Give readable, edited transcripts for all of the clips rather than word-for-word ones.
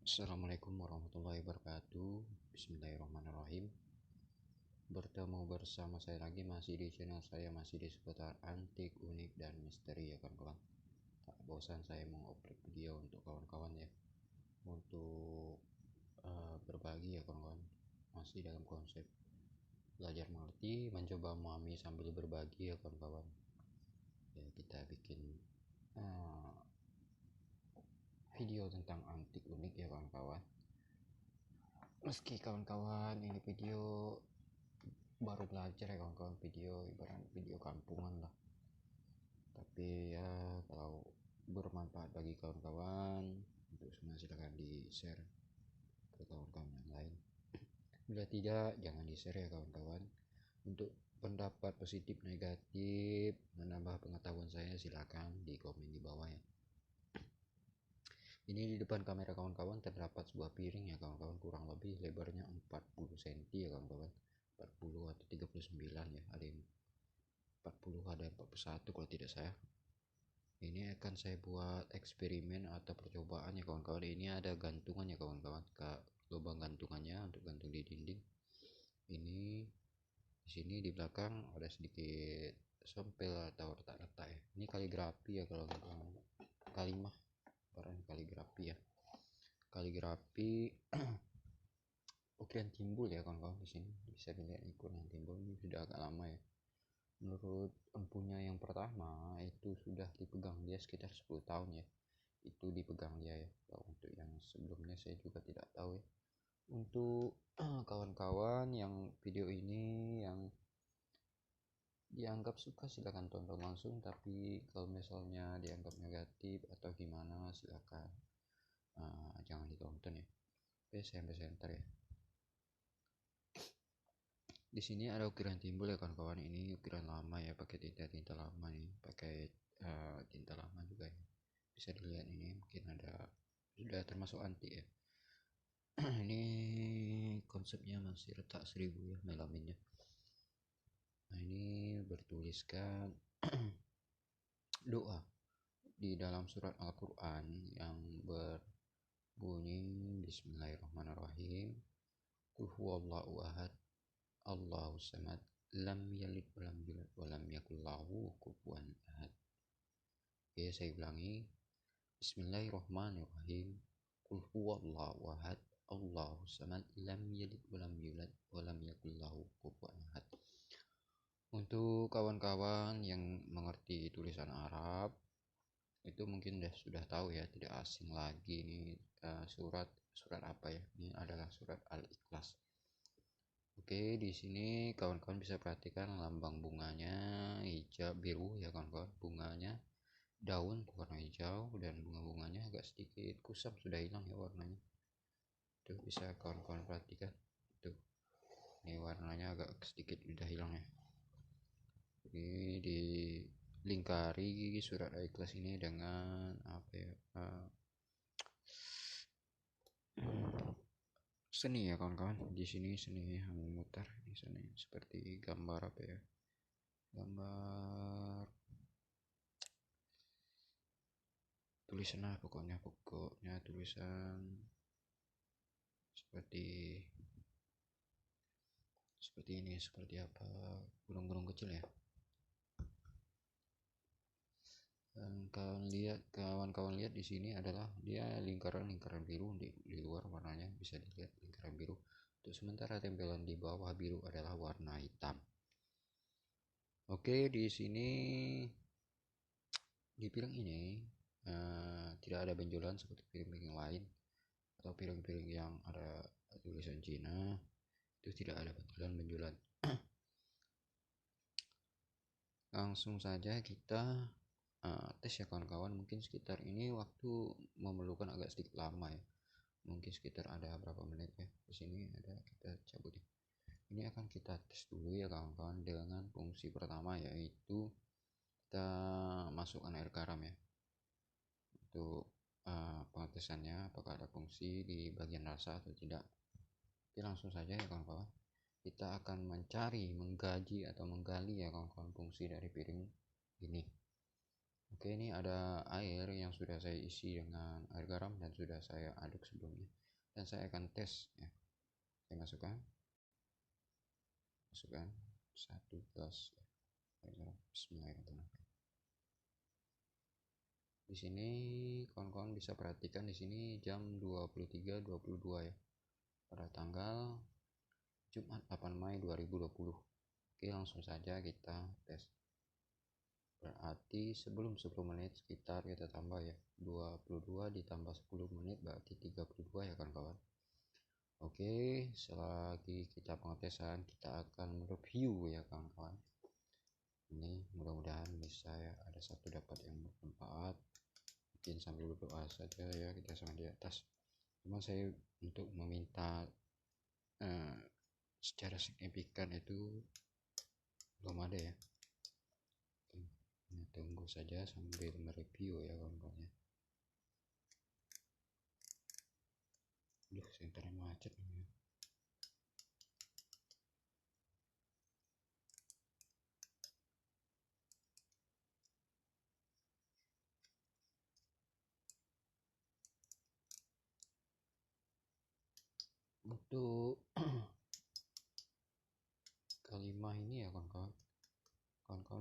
Assalamualaikum warahmatullahi wabarakatuh. Bismillahirrahmanirrahim. Bertemu bersama saya lagi masih di channel saya, masih di seputar antik, unik, dan misteri ya kawan-kawan. Tak bosan saya mengupload video untuk kawan-kawan ya, untuk berbagi ya kawan-kawan. Masih dalam konsep belajar mengerti, mencoba memahami sambil berbagi ya kawan-kawan. Ya, kita bikin video tentang antik unik ya kawan-kawan. Meski kawan-kawan ini video baru belajar ya kawan-kawan, video ibarat video kampungan lah, tapi ya kalau bermanfaat bagi kawan-kawan untuk semua silahkan di share ke kawan-kawan yang lain. Bila tidak, jangan di share ya kawan-kawan. Untuk pendapat positif negatif menambah pengetahuan saya silahkan di komen di bawah ya. Ini di depan kamera kawan-kawan terdapat sebuah piring ya kawan-kawan, kurang lebih lebarnya 40 cm ya kawan-kawan, 40 atau 39 ya, ada yang 40, ada 41 kalau tidak saya. Ini akan saya buat eksperimen atau percobaan ya kawan-kawan. Ini ada gantungan ya kawan-kawan, ke lubang gantungannya untuk gantung di dinding. Ini di sini di belakang ada sedikit sompel atau retak-retak ya. Ini kaligrafi ya kalau kalimah, barang kaligrafi ya. Kaligrafi ukiran timbul ya kawan-kawan. Di sini bisa dilihat ukiran timbul, ini sudah agak lama ya. Menurut empunya yang pertama itu sudah dipegang dia sekitar 10 tahun ya, itu dipegang dia ya. Untuk yang sebelumnya saya juga tidak tahu ya. Untuk kawan-kawan yang video ini yang dianggap suka silahkan tonton langsung, tapi kalau misalnya dianggap negatif atau gimana silahkan jangan ditonton ya. Oke, saya ambil center ya. Di sini ada ukiran timbul ya kawan-kawan. Ini ukiran lama ya, pakai tinta lama nih, pakai tinta lama juga ya. Bisa dilihat ini mungkin ada, sudah termasuk antik ya. Ini konsepnya masih retak 1000 ya melaminnya. Nah, ini bertuliskan doa di dalam surat Al-Quran yang berbunyi Bismillahirrahmanirrahim. Qul huwallahu ahad, Allahu samad, lam yalid walam yulad walam yakul lahu kufuwan ahad. Oke, saya ulangi. Bismillahirrahmanirrahim. Qul huwallahu ahad, Allahu samad, lam yalid walam yulad walam yakul lahu kufuwan ahad. Untuk kawan-kawan yang mengerti tulisan Arab itu mungkin sudah tahu ya, tidak asing lagi ini surat apa ya? Ini adalah surat Al-Ikhlas. Oke, di sini kawan-kawan bisa perhatikan lambang bunganya hijau biru ya kawan-kawan. Bunganya daun warna hijau dan bunga-bunganya agak sedikit kusam, sudah hilang ya warnanya. Tuh bisa kawan-kawan perhatikan. Tuh. Ini warnanya agak sedikit sudah hilang ya. Ini dilingkari surat Al-Ikhlas ini dengan apa ya? Seni ya kawan-kawan. Di sini seni memutar di sana seperti gambar apa ya? Gambar tulisan lah pokoknya tulisan seperti ini, seperti apa, gunung-gunung kecil ya. Dan kawan-kawan lihat di sini adalah dia lingkaran biru di luar warnanya bisa dilihat lingkaran biru. Untuk sementara tempelan di bawah biru adalah warna hitam. Oke, di sini di piring ini tidak ada benjolan seperti piring-piring lain atau piring-piring yang ada tulisan Cina. Itu tidak ada benjolan. Langsung saja kita tes ya kawan-kawan. Mungkin sekitar ini waktu memerlukan agak sedikit lama ya, mungkin sekitar ada berapa menit ya. Di sini ada, kita cabut ya. Ini akan kita tes dulu ya kawan-kawan dengan fungsi pertama, yaitu kita masukkan air garam ya untuk pengetesannya apakah ada fungsi di bagian rasa atau tidak. Oke, langsung saja ya kawan-kawan, kita akan menggali ya kawan-kawan fungsi dari piring ini. Oke, ini ada air yang sudah saya isi dengan air garam dan sudah saya aduk sebelumnya, dan saya akan tes ya. Saya masukkan 1 gelas air garam. Bismillahirrahmanirrahim. Di sini kawan-kawan bisa perhatikan, di sini jam 23.22 ya, pada tanggal Jumat 8 Mei 2020. Oke, langsung saja kita tes. Berarti sebelum 10 menit sekitar kita tambah ya, 22 ditambah 10 menit berarti 32 ya kawan-kawan. Oke, selagi kita pengetesan kita akan review ya kawan-kawan. Ini mudah-mudahan bisa ya, ada satu dapat yang bermanfaat. Mungkin sambil berdoa saja ya kita sama di atas. Cuma saya untuk meminta secara signifikan itu belum ada ya. Tunggu saja sambil mereview ya kawan-kawan ya. Senternya macet nih ya. Untuk kalimat ini ya kawan-kawan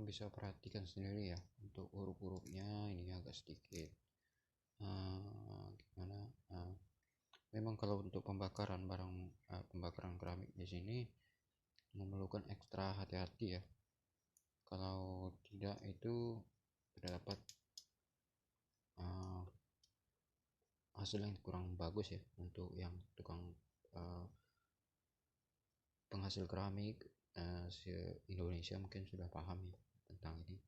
bisa perhatikan sendiri ya, untuk huruf-hurufnya ini agak sedikit gimana, memang kalau untuk pembakaran barang, pembakaran keramik di sini memerlukan ekstra hati-hati ya. Kalau tidak itu terdapat hasil yang kurang bagus ya. Untuk yang tukang penghasil keramik Indonesia mungkin sudah paham ya tentang ini.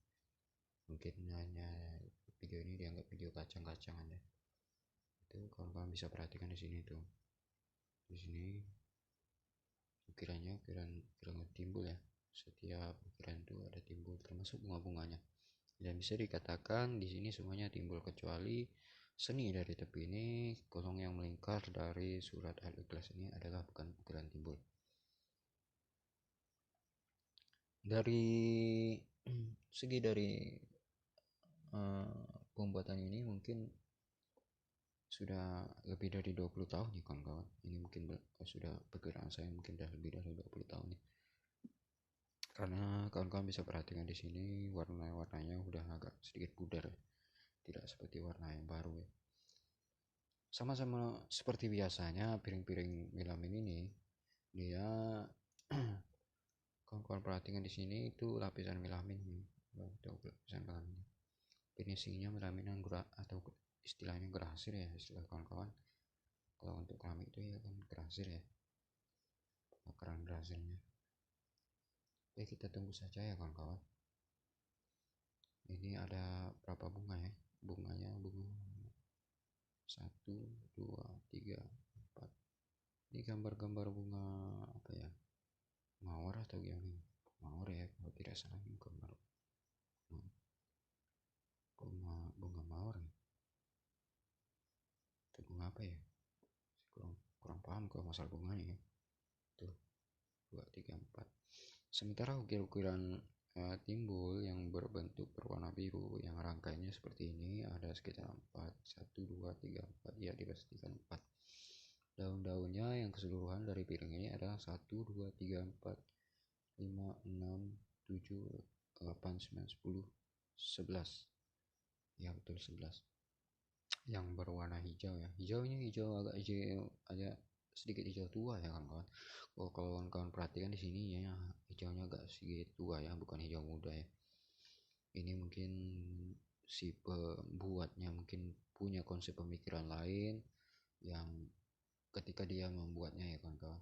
Mungkin hanya video ini dianggap video kacang-kacangan ya. Itu kawan-kawan bisa perhatikan di sini tuh. Di sini ukirannya ukiran timbul ya. Setiap ukiran itu ada timbul, termasuk bunga-bunganya. Dan bisa dikatakan di sini semuanya timbul kecuali seni dari tepi ini, kolong yang melingkar dari surat Al-Ikhlas ini adalah bukan ukiran timbul. Dari segi dari pembuatan ini mungkin sudah lebih dari 20 tahun ya kawan-kawan. Ini mungkin sudah perkiraan saya mungkin sudah lebih dari 20 tahun nih. Karena kawan-kawan bisa perhatikan di sini warnanya udah agak sedikit pudar ya. Tidak seperti warna yang baru ya. Sama-sama seperti biasanya piring-piring melamin ini, dia kawan-kawan perhatikan di sini itu lapisan melamin. Lapisan melamin. Finishingnya melamin yang atau istilahnya grasir ya, istilah kawan-kawan. Kalau untuk keramik itu ya kan grasir ya, bakaran grasirnya. Oke, kita tunggu saja ya kawan-kawan. Ini ada berapa bunga ya? Bunganya bunga 1, 2, 3, 4. Ini gambar-gambar bunga apa ya? Mawar atau gimana? Mawar ya kalau tidak salah, ini gambar bunga mawar ya. Itu bunga apa ya? Kurang paham kalau masalah bunganya ya. Tuh 2, 3, 4. Sementara ukir-ukiran timbul yang berbentuk berwarna biru yang rangkaiannya seperti ini ada sekitar 4, 1, 2, 3, 4 ya, dipastikan 4. Daun-daunnya yang keseluruhan dari piring ini adalah 1, 2, 3, 4, 5, 6, 7, 8, 9, 10, 11 ya, betul 11 yang berwarna hijau ya. Hijaunya hijau agak sedikit hijau tua ya kawan-kawan. Kalau kawan-kawan perhatikan di sini ya, hijaunya agak sedikit tua ya, bukan hijau muda ya. Ini mungkin si pembuatnya mungkin punya konsep pemikiran lain yang ketika dia membuatnya ya kawan-kawan.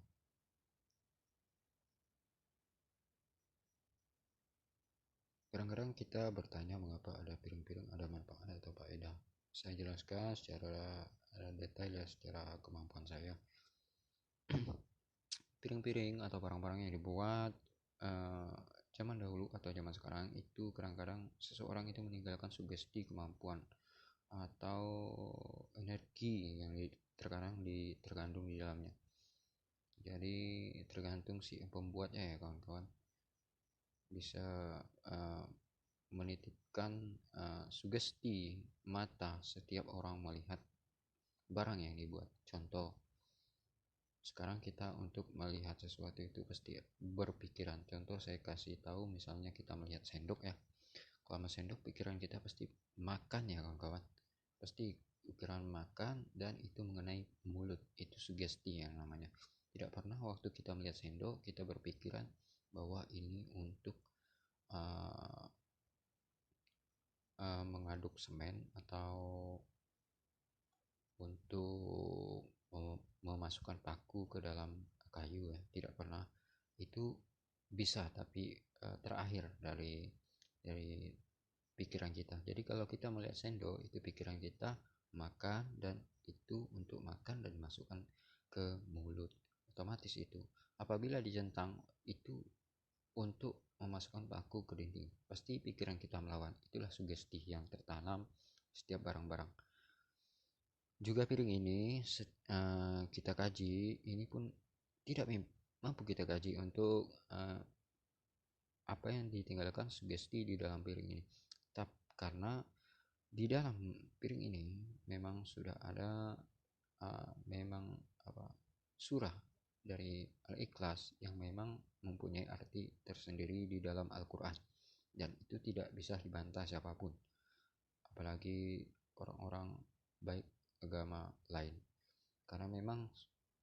Kadang-kadang kita bertanya mengapa ada piring-piring, ada manfaat atau faedah. Saya jelaskan secara detail ya, secara kemampuan saya. Piring-piring atau barang-barang yang dibuat zaman dahulu atau zaman sekarang itu kadang-kadang seseorang itu meninggalkan sugesti, kemampuan atau energi yang terkandung di dalamnya. Jadi tergantung si pembuatnya ya kawan-kawan. Bisa menitipkan sugesti mata setiap orang melihat barang yang dibuat. Contoh, sekarang kita untuk melihat sesuatu itu pasti berpikiran. Contoh saya kasih tahu, misalnya kita melihat sendok ya. Kalau sendok pikiran kita pasti makan ya kawan-kawan. Pasti pikiran makan, dan itu mengenai mulut. Itu sugesti yang namanya. Tidak pernah waktu kita melihat sendok kita berpikiran bahwa ini untuk mengaduk semen atau untuk memasukkan paku ke dalam kayu ya. Tidak pernah. Itu bisa, tapi terakhir dari pikiran kita. Jadi kalau kita melihat sendok, itu pikiran kita makan, dan itu untuk makan dan dimasukkan ke mulut. Otomatis itu. Apabila dijentang, itu untuk memasukkan paku ke dinding. Pasti pikiran kita melawan. Itulah sugesti yang tertanam setiap barang-barang. Juga piring ini kita kaji, ini pun tidak mampu kita kaji untuk apa yang ditinggalkan sugesti di dalam piring ini. Karena di dalam piring ini memang sudah ada memang surah dari Al-Ikhlas yang memang mempunyai arti tersendiri di dalam Al-Quran, dan itu tidak bisa dibantah siapapun, apalagi orang-orang baik agama lain, karena memang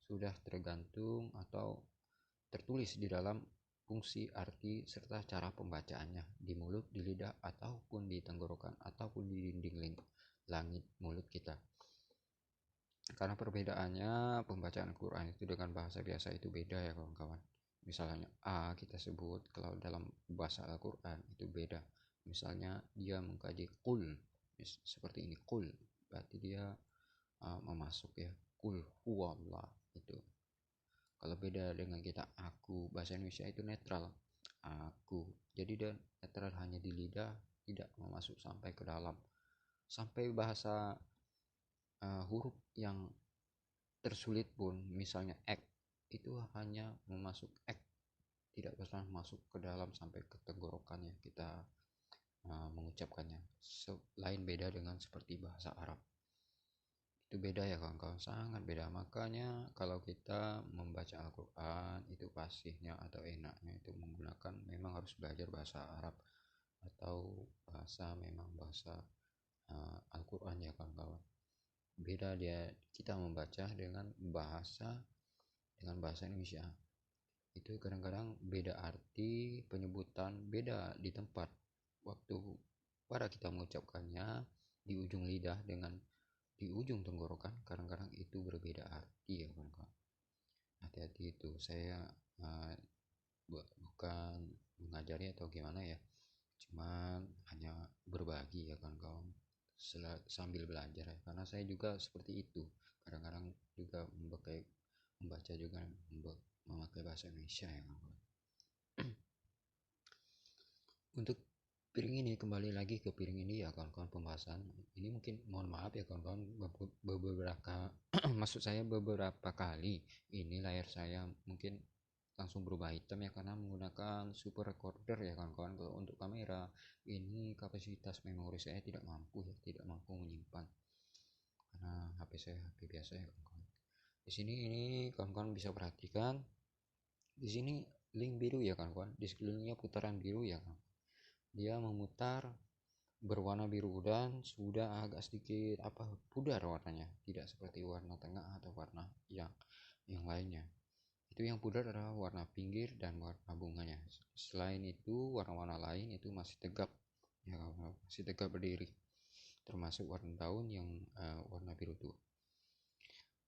sudah tergantung atau tertulis di dalam fungsi, arti, serta cara pembacaannya di mulut, di lidah, ataupun di tenggorokan, ataupun di dinding langit mulut kita. Karena perbedaannya pembacaan Quran itu dengan bahasa biasa itu beda ya kawan-kawan. Misalnya A kita sebut, kalau dalam bahasa Al-Quran itu beda. Misalnya dia mengkaji qul, seperti ini qul, berarti dia memasuk ya, qul huwallah itu. Kalau beda dengan kita aku, bahasa Indonesia itu netral, aku. Jadi dia netral hanya di lidah, tidak memasuk sampai ke dalam. Sampai bahasa huruf yang tersulit pun, misalnya ek, itu hanya memasuk ek, tidak pernah masuk ke dalam sampai ke tenggorokannya kita mengucapkannya. Lain beda dengan seperti bahasa Arab. Itu beda ya kawan-kawan, sangat beda. Makanya kalau kita membaca Al-Quran itu fasihnya atau enaknya itu menggunakan, memang harus belajar bahasa Arab atau memang bahasa Al-Quran ya kawan-kawan. Beda dia kita membaca dengan bahasa Indonesia. Itu kadang-kadang beda arti, penyebutan, beda di tempat. Waktu pada kita mengucapkannya di ujung lidah dengan di ujung tenggorokan, kadang-kadang itu berbeda arti ya kawan-kawan. Hati-hati itu. Saya bukan mengajari atau gimana ya, cuman hanya berbagi ya kawan-kawan, sambil belajar ya, karena saya juga seperti itu, kadang-kadang juga membaca juga memakai bahasa Indonesia ya kawan-kawan. Untuk piring ini, kembali lagi ke piring ini ya kawan-kawan, pembahasan ini mungkin mohon maaf ya kawan-kawan, beberapa maksud saya beberapa kali ini layar saya mungkin langsung berubah hitam ya, karena menggunakan super recorder ya kawan-kawan. Kalau untuk kamera ini kapasitas memori saya tidak mampu menyimpan, karena HP saya HP biasa ya kawan-kawan. Di sini ini kawan-kawan bisa perhatikan, di sini link biru ya kawan-kawan, di sekelilingnya putaran biru ya kawan. Dia memutar berwarna biru dan sudah agak sedikit pudar warnanya, tidak seperti warna tengah atau warna yang lainnya. Itu yang pudar adalah warna pinggir dan warna bunganya. Selain itu warna-warna lain itu masih tegap ya, masih tegap berdiri, termasuk warna daun yang warna biru tua.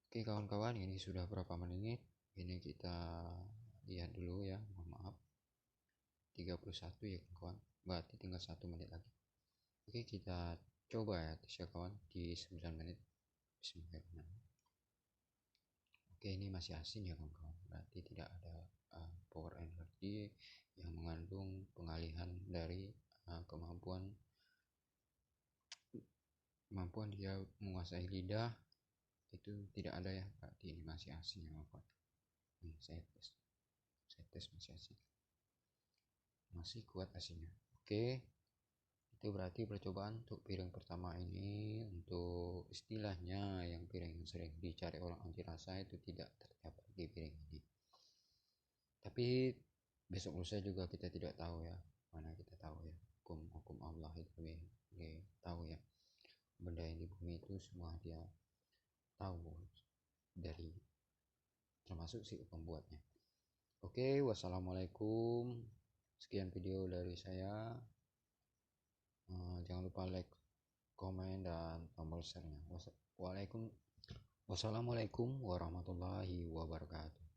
Oke kawan-kawan, ini sudah berapa menit, ini kita lihat dulu ya, mohon maaf, 31 ya kawan, berarti tinggal 1 menit lagi. Oke, kita coba ya kawan di 9 menit. Bismillahirrahmanirrahim. Oke, ini masih asin ya kawan-kawan, berarti tidak ada power energy yang mengandung pengalihan dari kemampuan dia menguasai lidah, itu tidak ada ya, berarti ini masih asin ya kawan. Nih saya tes masih asin, masih kuat asinnya. Oke, Itu berarti percobaan untuk piring pertama ini, untuk istilahnya yang piring yang sering dicari orang anti rasa itu tidak terdapat di piring ini. Tapi besok lusa juga kita tidak tahu ya, mana kita tahu ya, hukum Allah itu lebih tahu ya. Benda yang di bumi itu semua dia tahu, dari termasuk si pembuatnya. Oke, wassalamualaikum. Sekian video dari saya. Jangan lupa like, komen, dan tombol share-nya. Wassalamualaikum warahmatullahi wabarakatuh.